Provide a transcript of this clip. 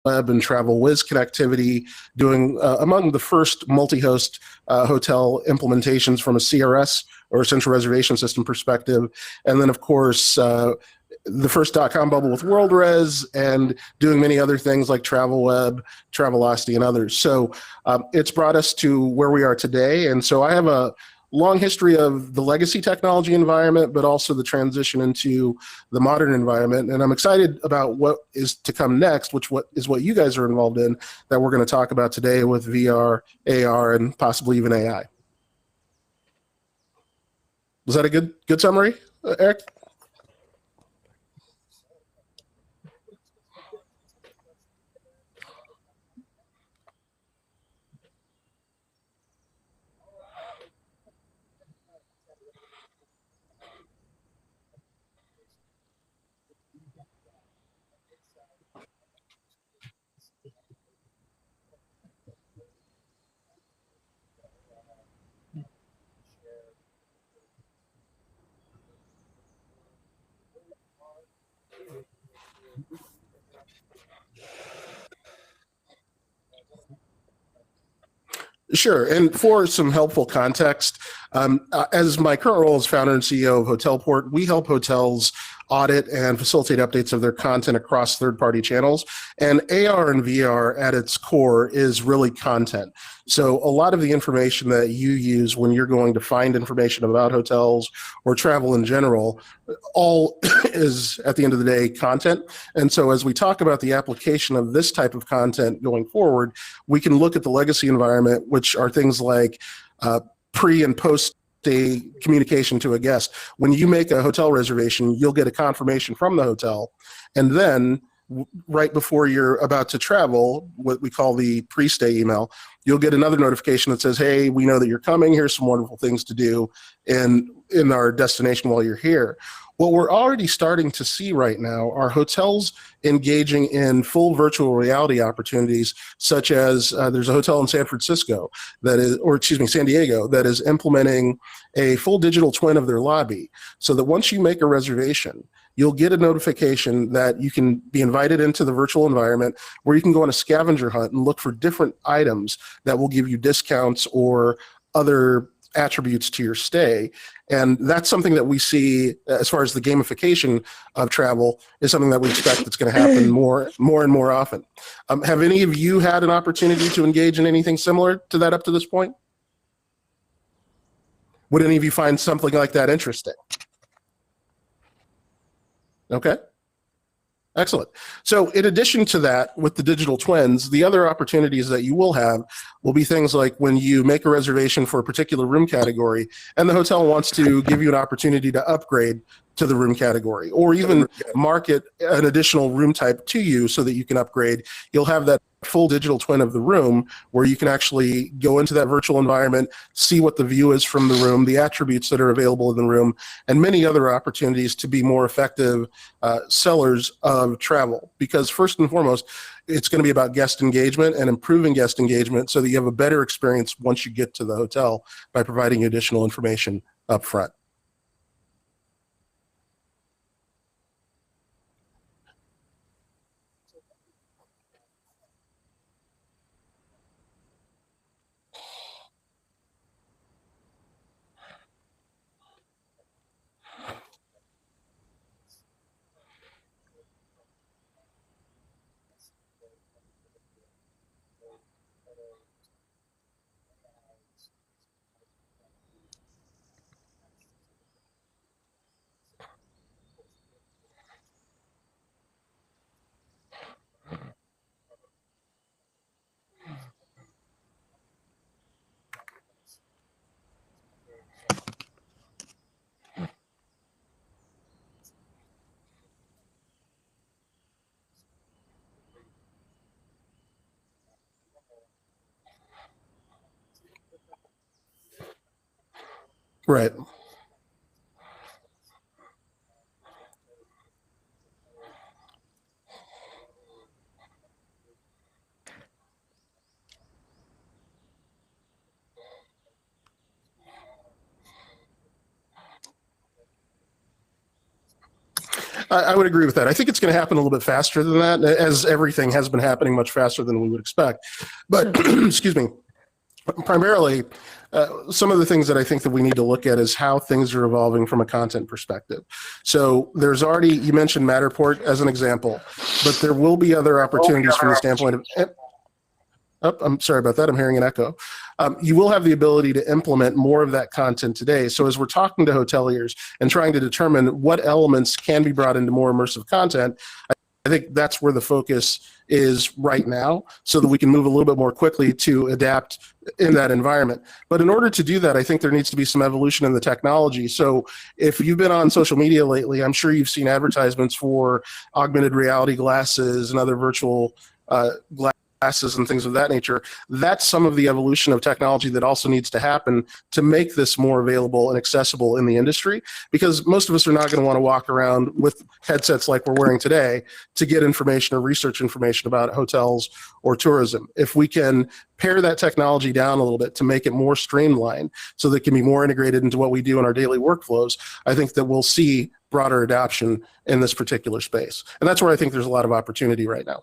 web and travel whiz connectivity, doing among the first multi-host hotel implementations from a CRS or central reservation system perspective. And then, of course, the first .com bubble with WorldRes, and doing many other things like TravelWeb, Travelocity, and others. So it's brought us to where we are today. And so I have a long history of the legacy technology environment, but also the transition into the modern environment. And I'm excited about what is to come next, which is what you guys are involved in, that we're going to talk about today with VR, AR, and possibly even AI. Was that a good summary, Eric? Sure. And for some helpful context, as my current role as founder and CEO of Hotelport, we help hotels audit and facilitate updates of their content across third-party channels. And AR and VR at its core is really content. So a lot of the information that you use when you're going to find information about hotels or travel in general, all is, at the end of the day, content. And so as we talk about the application of this type of content going forward, we can look at the legacy environment, which are things like pre and post a communication to a guest. When you make a hotel reservation, you'll get a confirmation from the hotel, and then right before you're about to travel, what we call the pre-stay email, you'll get another notification that says, hey, we know that you're coming, here's some wonderful things to do in our destination while you're here. What we're already starting to see right now are hotels engaging in full virtual reality opportunities, such as there's a hotel in San Francisco San Diego, that is implementing a full digital twin of their lobby, so that once you make a reservation, you'll get a notification that you can be invited into the virtual environment where you can go on a scavenger hunt and look for different items that will give you discounts or other attributes to your stay. And that's something that we see as far as the gamification of travel is something that we expect that's going to happen more and more often. Have any of you had an opportunity to engage in anything similar to that up to this point? Would any of you find something like that interesting? Okay. Excellent. So in addition to that, with the digital twins, the other opportunities that you will have will be things like when you make a reservation for a particular room category and the hotel wants to give you an opportunity to upgrade to the room category, or even market an additional room type to you so that you can upgrade. You'll have that full digital twin of the room where you can actually go into that virtual environment, see what the view is from the room, the attributes that are available in the room, and many other opportunities to be more effective sellers of travel. Because first and foremost, it's going to be about guest engagement and improving guest engagement so that you have a better experience once you get to the hotel by providing additional information up front. Right. I would agree with that. I think it's going to happen a little bit faster than that, as everything has been happening much faster than we would expect. But excuse me, primarily, some of the things that I think that we need to look at is how things are evolving from a content perspective. So there's already, you mentioned Matterport as an example, but there will be other opportunities from the standpoint of, oh, I'm sorry about that. I'm hearing an echo. You will have the ability to implement more of that content today. So as we're talking to hoteliers and trying to determine what elements can be brought into more immersive content, I think that's where the focus is right now, so that we can move a little bit more quickly to adapt in that environment. But in order to do that, I think there needs to be some evolution in the technology. So if you've been on social media lately, I'm sure you've seen advertisements for augmented reality glasses and other virtual glasses and things of that nature. That's some of the evolution of technology that also needs to happen to make this more available and accessible in the industry, because most of us are not going to want to walk around with headsets like we're wearing today to get information or research information about hotels or tourism. If we can pare that technology down a little bit to make it more streamlined so that it can be more integrated into what we do in our daily workflows, I think that we'll see broader adoption in this particular space. And that's where I think there's a lot of opportunity right now.